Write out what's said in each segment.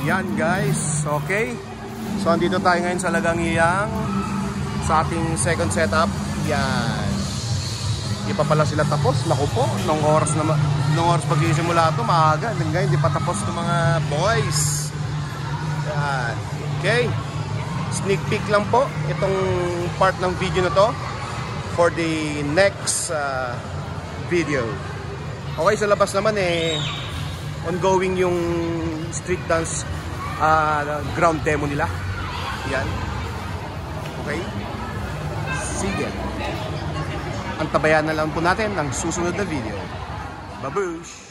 Yan guys, okay. So andito tayo ngayon sa Lagangiang sa ating second setup. Yan. Hindi pa pala sila tapos. Naku po, nung oras pagsisimula ito, maaga. Ngayon, hindi pa tapos ng mga boys. Yan. Okay. Sneak peek lang po itong part ng video na to for the next video. Okay, sa labas naman ongoing yung street dance ground demo nila. Yan. Okay. Sige. Antabayan na lang po natin ang susunod na video. Babush!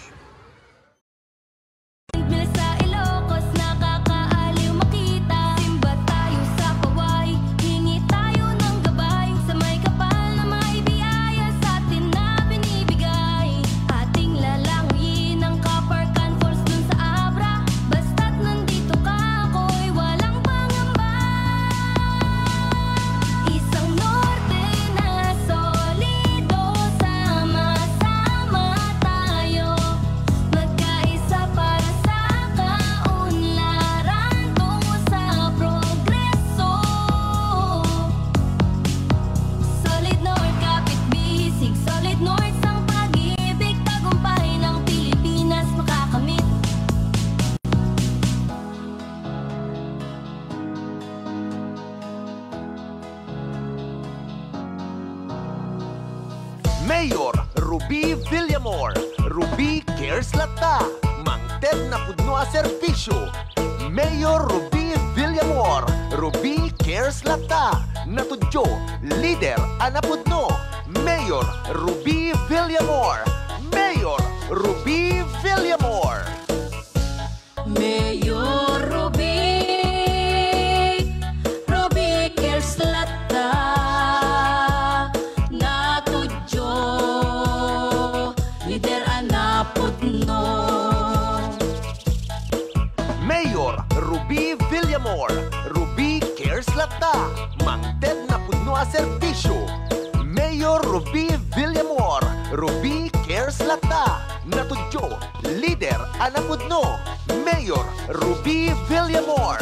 Mayor Ruby Villamor, Ruby Cares Lata, Mang Ted na pudno a serbisyo. Mayor Ruby Villamor, Ruby Cares Lata, natudyo, leader anapudno. Mayor Ruby Villamor, Mayor Ruby Villamor. Mayor Ruby Cares Lata, natudyo, leader anapudno. Mayor Ruby Villamor, Ruby Cares Lata, Mang Ted na pudno a serbisyo. Mayor Ruby Villamor, Ruby Cares Lata, natudyo, leader anapudno. Mayor Ruby Villamor.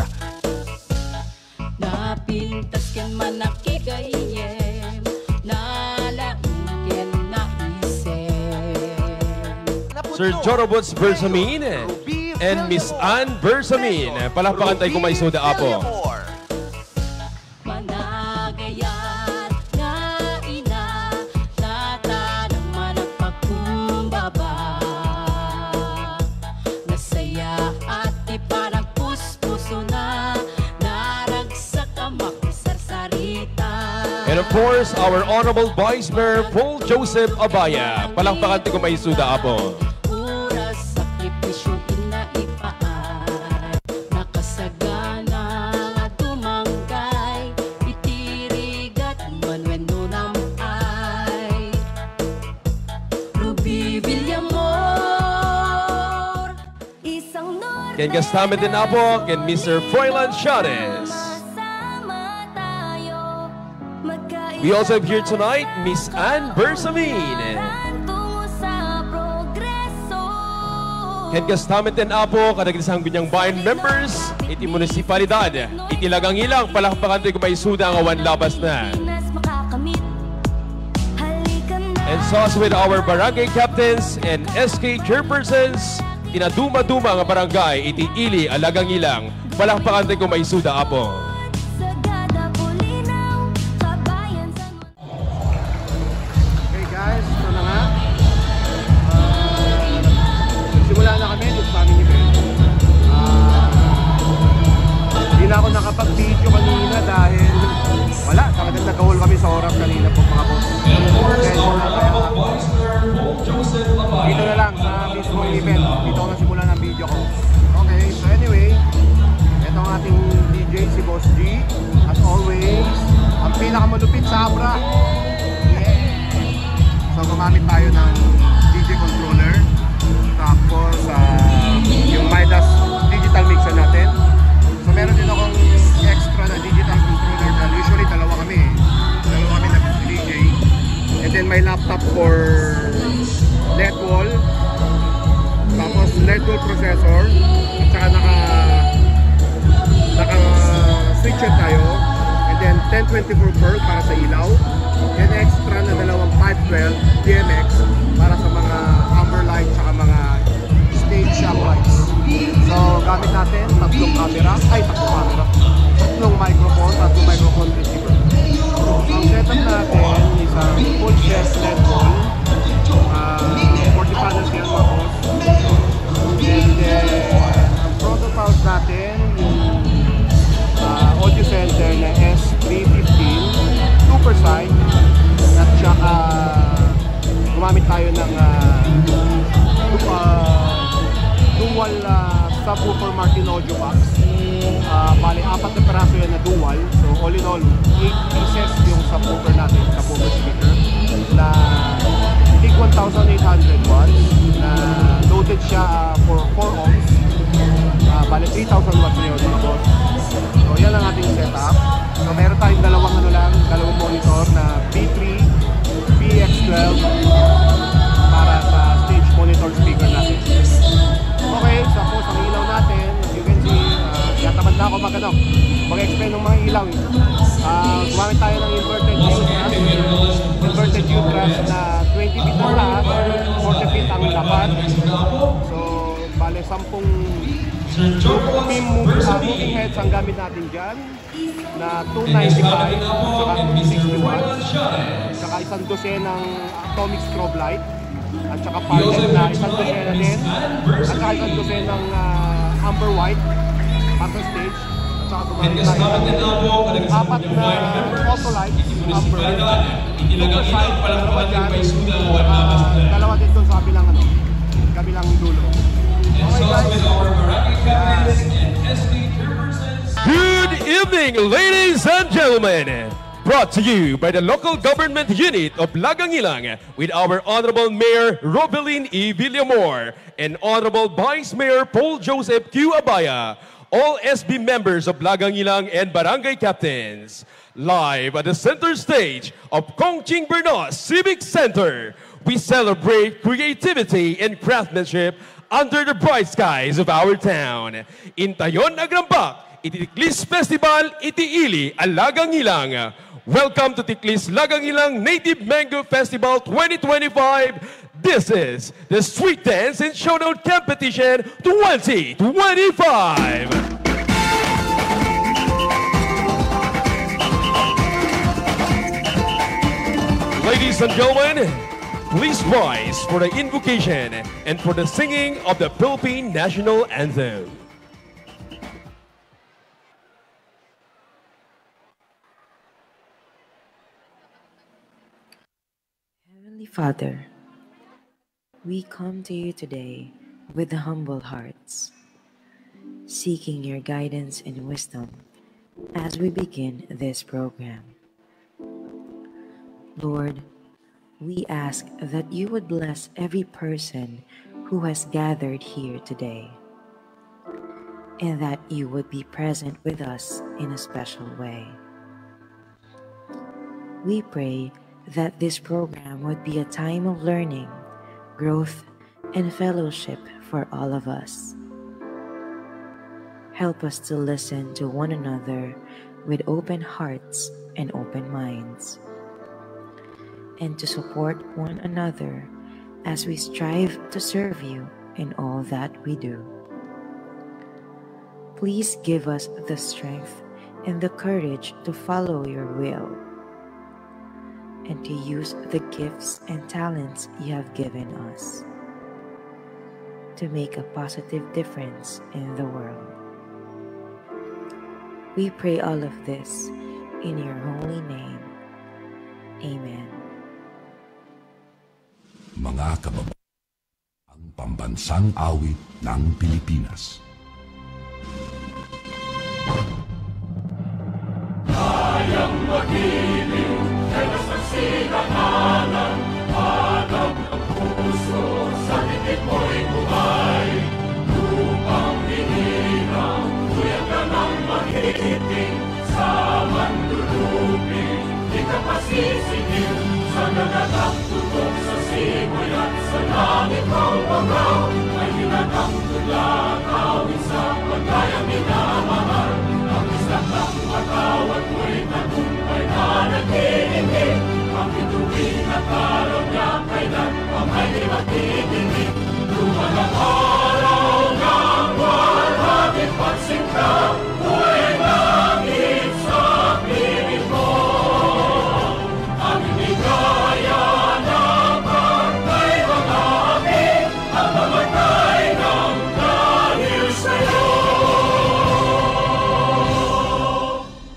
Napintas ken manakigayem, nalaken na isem. Sir Jorobots Bersamin and Miss Ann Bersamin. Palakpakan tayo kung may soda apo. Managayat nga ina, tatanang managpagkumbaba. Nasaya at di parang puspuso na, naragsak ang makisarsarita. And of course, our Honorable Vice Mayor Paul Joseph Abaya. Palakpakan tayo kung may soda apo. Ken kasama din na po ken Mr. Froilan Chavez. We also have here tonight Miss Ann Bersamin. Ken kasama din na po kadagdisang binyang bayan members iti munisipalidad. Iti Lagangilang palakpakan tayo kung may suda ang awan labas na. And so with our barangay captains and SK chairpersons, tinaduma-duma nga barangay iti Ili Lagangilang. Palakpakan tayo kung may suda apo. Okay guys, ito na nga. Simula na kami with family event. Hindi na ako nakapag-video kanina dahil wala, talagang nag-haul kami sa oras kanina po mga boss. Dito na lang sa mismo event. Dito ako nasimulan ng video ko. Okay, so anyway, ito ang ating DJ, si Boss G. As always, ang pinakamalupit sa Abra. Yeah! So gumamit tayo ng DJ controller. Tapos yung Midas digital mixer natin. So meron din akong extra na digital controller na usually dalawa kami na DJ. And then my laptop for LED wall, tapos LED wall processor, at saka naka 524 Pearl para sa ilaw, and extra na dalawang 512 DMX para sa mga amber light saka mga stage shop lights. So gamit natin tatlong microphone receiver. Ang setup natin isang full chest LED wall, 40 panels yan mga boss. And then ang prototype natin yung audio center na S315 super side, at saka gumamit tayo ng dual subwoofer Martin Audio Box. Bali, 4 na peraso yan na dual. So all in all, 8 pieces yung subwoofer natin, subwoofer speaker na tig 1,800 watts na loaded siya for 4 ohms. Bali, 3,000 watts na yun mga boss. So yan ang ating setup. So meron tayong dalawang monitor na B3, BX12 para sa stage monitor speaker natin. Okay, tapos ang ilaw natin, as you can see, yatamad na ako mag-explain ng mga ilaw. Gumamit tayo ng inverted U-truss na 20 feet ang lahat, 40 feet ang lapad. So, bale 10 moving heads ang gamit natin dyan na 295 saka 260 watts, saka isang dosenang atomic strobe light, at saka parted na isang dosena din, at saka isang dosenang amber white para sa stage, at saka gumamit tayo ng 4 na auto lights amber super side, dalawa dyan, dalawa din doon sa kabilang dulo. Okay guys, Good evening, ladies and gentlemen. Brought to you by the local government unit of Lagangilang with our Honorable Mayor Robeline E. Villamor and Honorable Vice Mayor Paul Joseph Q. Abaya, all SB members of Lagangilang and Barangay Captains. Live at the center stage of Kongching Bernos Civic Center, we celebrate creativity and craftsmanship under the bright skies of our town. Intayon Agrambak, iti Tiklis Festival, iti Ili, Alagangilang. Welcome to Tiklis Lagangilang Native Mango Festival 2025. This is the Street Dance and Showdown Competition 2025. Ladies and gentlemen, please rise for the invocation and for the singing of the Philippine National Anthem. Heavenly Father, we come to you today with humble hearts, seeking your guidance and wisdom as we begin this program. Lord, we ask that you would bless every person who has gathered here today, and that you would be present with us in a special way. We pray that this program would be a time of learning, growth, and fellowship for all of us. Help us to listen to one another with open hearts and open minds, and to support one another as we strive to serve you in all that we do. Please give us the strength and the courage to follow your will, and to use the gifts and talents you have given us to make a positive difference in the world. We pray all of this in your holy name. Amen. Mga kababayan, ang pambansang awit ng Pilipinas. Kayang magiliw, kaya sa sinakalan, hanap ang puso, sa titik mo'y buhay. Upang hinirang, kuya ka ng maghihiting, sa mandulupin, di ka pasisigil, sa nagatang tutok sa simoy at sa langit ng pangaw, ay hinatang tula, kawin sa pagkayang minamahal, ang isang ng matawad mo'y tagumpay na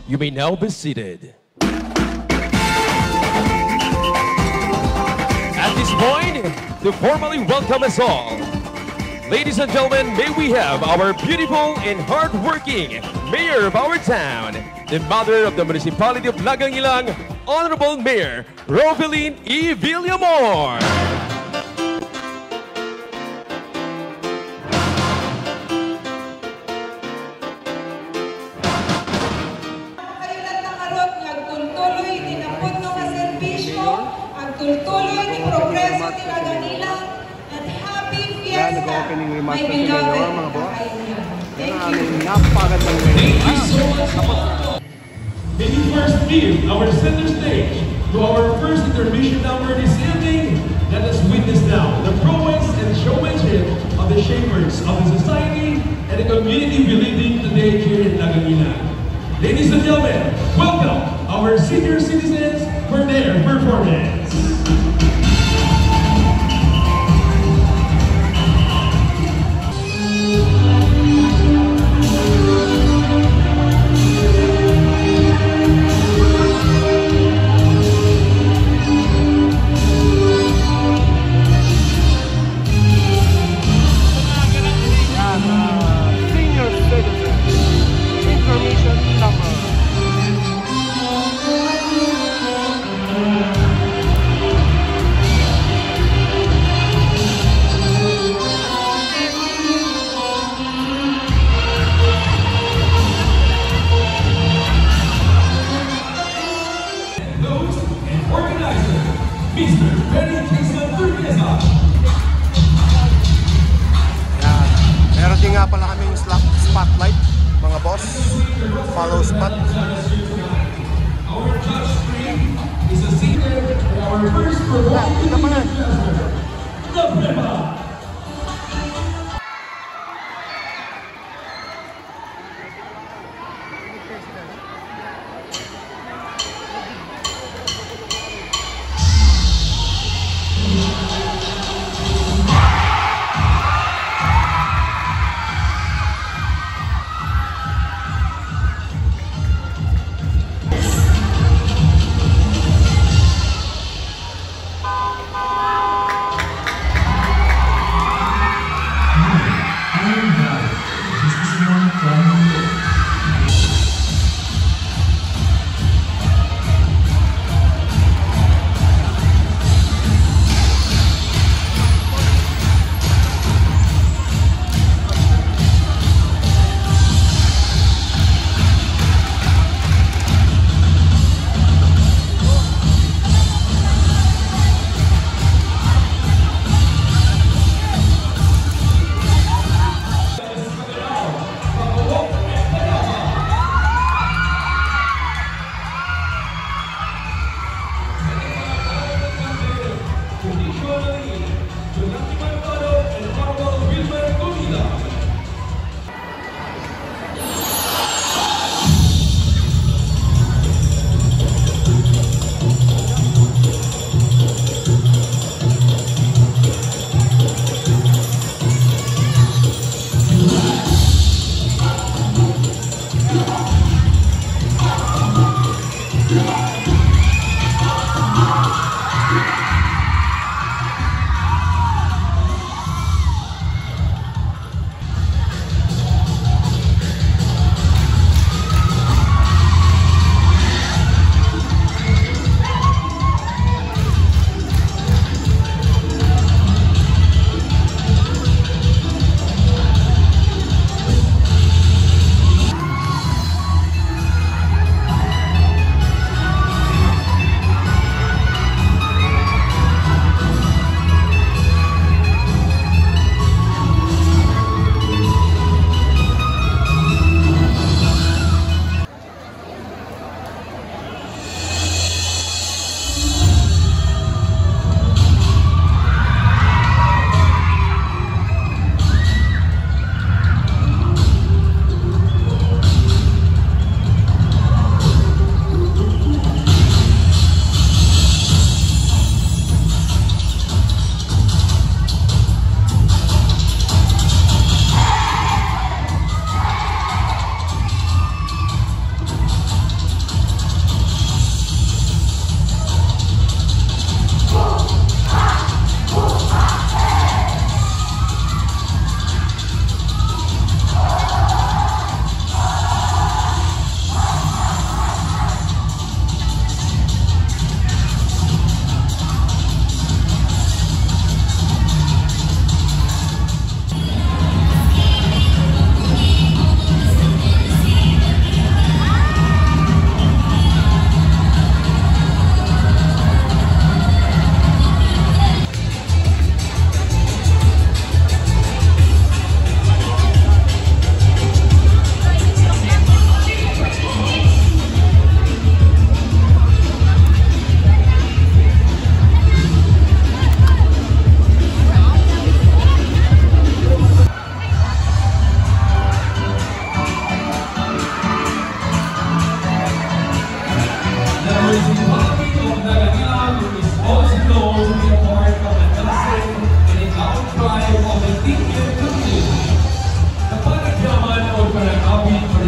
You may now be seated. At this point, to formally welcome us all, ladies and gentlemen, may we have our beautiful and hardworking mayor of our town, the mother of the municipality of Lagangilang, Honorable Mayor Robeline E. Villamor. Tuloy ni progreso ni Lagangilang at happy fiesta. Nag-opening remarks My na sila, beloved mga boss. Thank Yan ang you. aming napakagandang ngayon. May we first give our center stage to our first intermission number this evening. Let us witness now the prowess and showmanship of the shapers of the society and the community building today here in Lagangilang. Ladies and gentlemen, welcome our senior citizens for their performance. Senior citizen information number. Host and organizer, Mr. Benny Kingston Turquesa. Yan. Meron din nga pala kaming spotlight, mga boss. Follow spot. Our judge screen is a secret for our first performance. Ito pa yan. The Prema.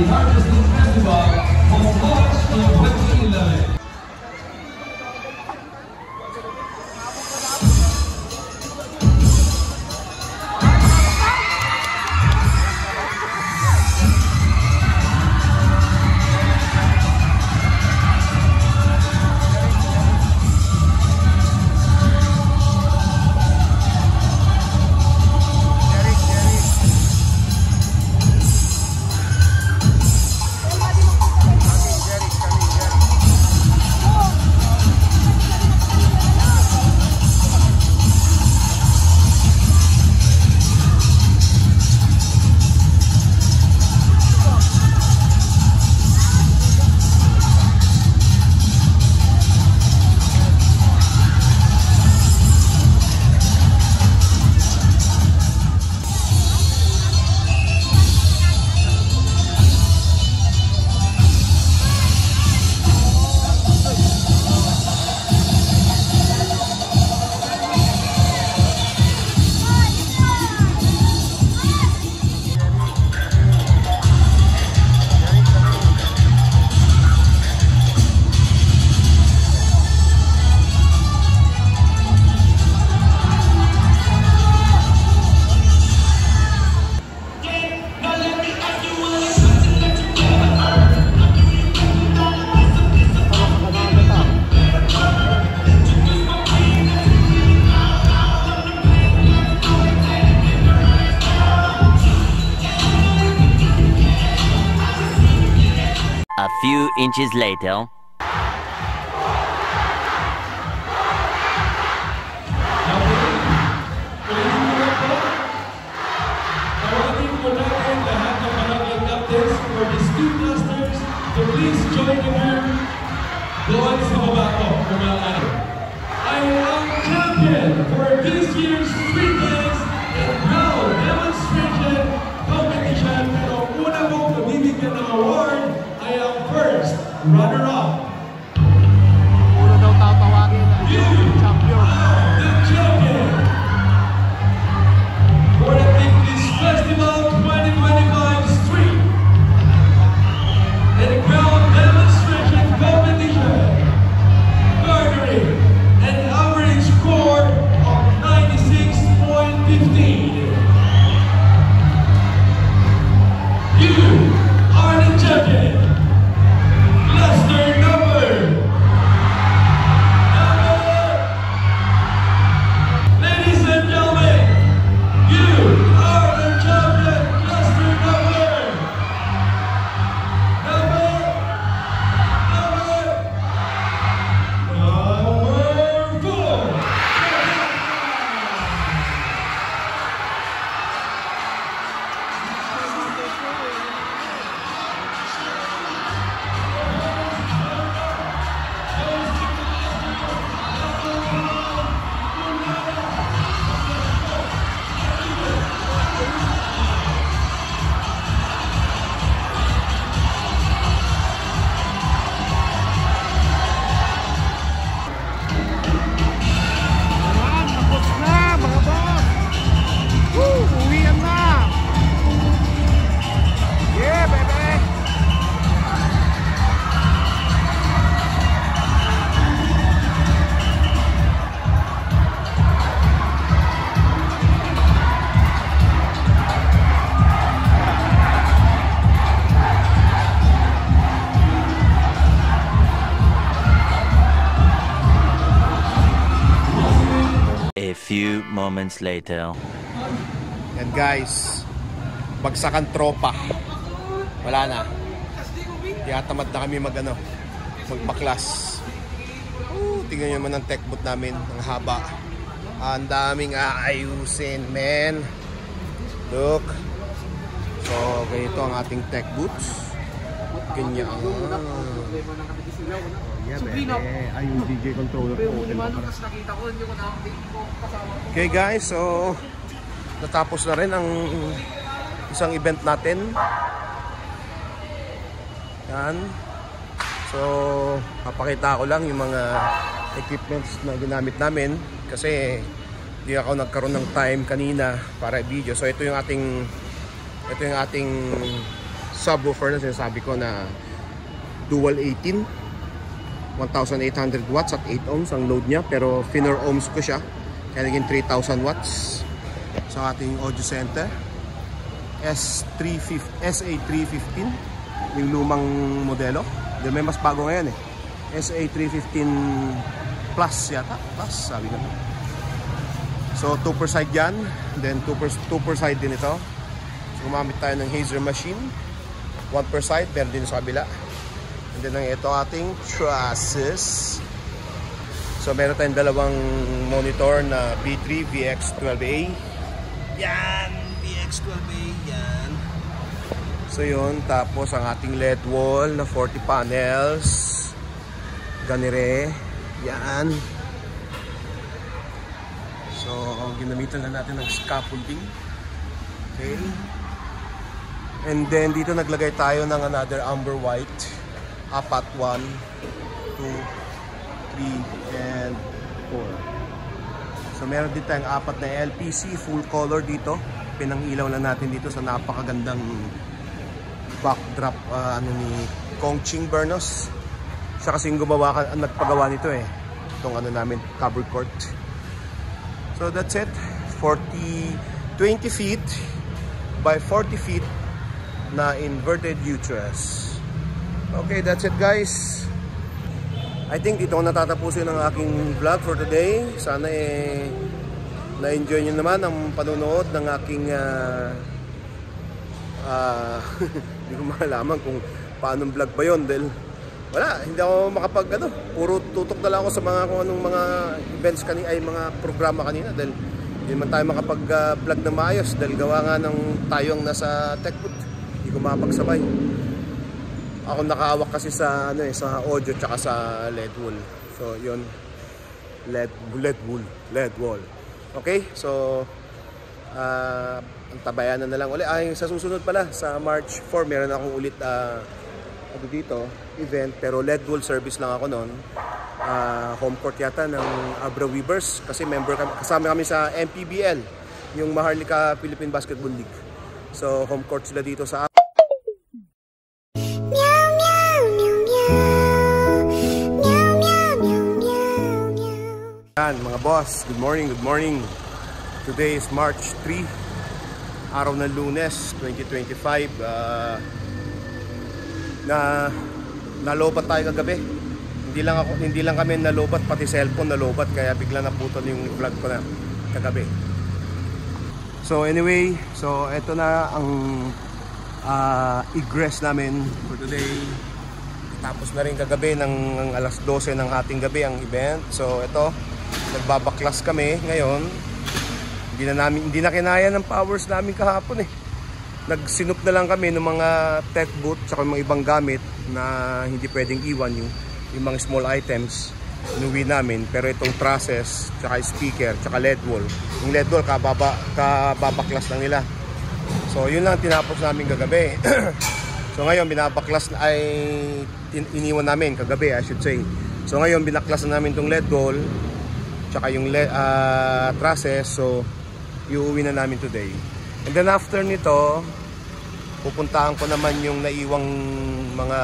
the Harvesting Festival was launched in 2011. A few inches later. Please join the group. Doon sa baba ko, kumalayo. I am champion for this year's street dance and crowd demonstration competition. Pero una mong nabibigyan ng award, I am first runner-up. Puro daw tatawagin na champion. The champion for the English Festival 2025 Street and crowd demonstration competition, garnering an average score of 96.15. You are the champion. Cluster number. Ladies and gentlemen, you are the champion. Cluster number. Number 4. Tapos na mga boss! Woo! Uwian na! Yeah, baby! A few moments later. Yan guys, bagsakan tropa. Wala na. Tiyatamad na kami magpaklas. Tingnan nyo naman ang tech boot namin, ang haba. Ang daming aayusin, men. Look. So, ganito ang ating tech boots. Ganyan. Yeah, bebe. Ay, yung DJ controller ko. Okay guys, so natapos na rin ang isang event natin. Yan. So, papakita ko lang yung mga equipments na ginamit namin kasi hindi ako nagkaroon ng time kanina para video. So ito yung ating subwoofer na sinasabi ko na dual 18, 1,800 watts at 8 ohms ang load niya, pero thinner ohms ko siya, kaya naging 3,000 watts sa ating audio center. SA315 yung lumang modelo, may mas bago ngayon SA315 plus yata, plus sabi ko. So 2 per side yan, then 2 per side din ito. So gumamit tayo ng Hazer machine, 1 per side, meron din sa kabila. And then ito ating trusses. So meron tayong dalawang monitor na B3 VX12A. Yan, VX12A yan. So yun, tapos ang ating LED wall na 40 panels. Ganire, yan. So ginamitan na natin ng scaffolding. Okay. And then dito naglagay tayo ng another amber white. Apat, 1, 2, 3, and 4. So meron din tayong apat na LPC full color dito. Pinangilaw lang natin dito sa napakagandang backdrop ni Kong Ching Bernos. Siya kasing nagpagawa nito itong namin, covered court. So that's it. 20 feet by 40 feet na inverted U-truss. Okay, that's it guys. I think dito ko natatapusin ang aking vlog for today. Sana na-enjoy nyo naman ang panunood ng aking hindi ko malaman kung paano vlog ba yun dahil wala, hindi ako puro tutok na lang ako sa mga kung anong mga events kanina, ay mga programa kanina dahil hindi man tayo makapag-vlog na maayos dahil gawa nga ng tayong nasa tech booth. Hindi ko mapagsabay. Ako nakahawak kasi sa sa audio tsaka sa LED wall. So yun, LED wall. Okay, so antabayan na lang ulit. Sa susunod pala sa March 4 meron akong ulit dito event, pero LED wall service lang ako noon. Home court yata ng Abra Weavers kasi kasama kami sa MPBL, yung Maharlika Philippine Basketball League. So home court sila dito sa mga boss. Good morning. Today is March 3, araw ng Lunes 2025. Nalobat tayo kagabi. Hindi lang kami nalobat, pati cellphone nalobat, kaya bigla naputol yung vlog ko na kagabi. So anyway, so eto na ang egress namin for today. Tapos na rin kagabi ng alas 12 ng ating gabi ang event. So ito, nagbabaklas kami ngayon. Hindi na kinaya ng powers namin kahapon Nagsinup na lang kami ng mga tech booth tsaka mga ibang gamit na hindi pwedeng iwan, yung mga small items inuwi namin. Pero itong trusses tsaka speaker tsaka LED wall, yung LED wall kababaklas lang nila. So yun lang tinapos namin kagabi. So ngayon binabaklas ay iniwan namin kagabi, I should say. So ngayon binaklas na namin itong LED wall tsaka yung trusses. So iuwi na namin today. And then after nito, pupuntahan ko naman yung naiwang mga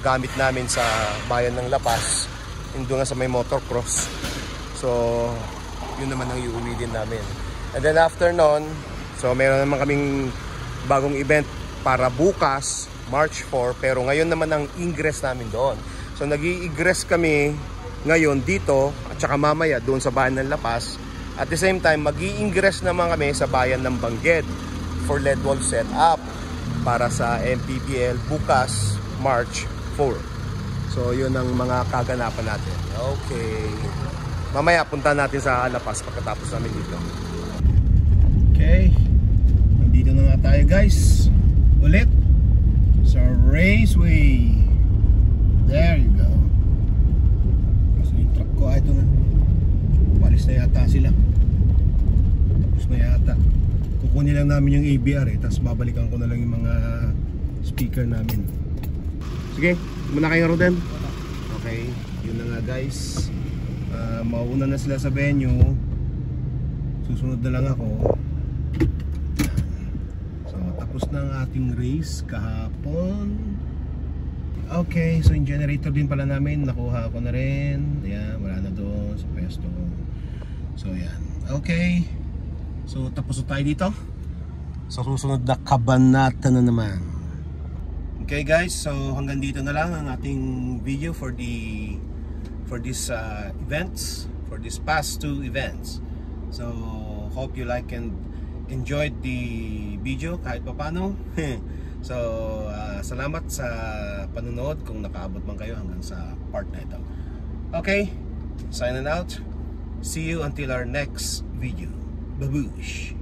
gamit namin sa bayan ng La Paz, yung doon nga sa may motocross. So yun naman ang iuwi din namin. And then after nun, so meron naman kaming bagong event para bukas, March 4, pero ngayon naman ang ingress namin doon. So nag-i-ingress kami ngayon dito at saka mamaya doon sa bayan ng La Paz. At the same time, mag-i-ingress naman kami sa bayan ng Bangged for LED wall setup para sa MPBL bukas, March 4. So yun ang mga kaganapan natin. Okay. Mamaya punta natin sa La Paz pagkatapos namin dito. Okay. Nandito na nga tayo guys. Ulit sa Raceway. There you go. Kasi yung truck ko, ito na. Palis na yata sila. Tapos na yata. Kukunin lang namin yung ABR tapos babalikan ko na lang yung mga speaker namin. Sige, muna kayo Roden. Okay, yun na nga guys. Mauna na sila sa venue. Susunod na lang ako. So tapos na ang ating race kahapon. Okay, so yung generator din pala namin, nakuha ko na rin. Ayan, wala na doon sa pwesto. So ayan, okay. So tapos na tayo dito. Sa susunod na kabanata na naman. Okay guys, so hanggang dito na lang ang ating video for this events, for this past 2 events. So hope you like and enjoyed the video kahit paano. So salamat sa panonood kung nakaabot man kayo hanggang sa part na ito. Okay, signing out. See you until our next video. Babush!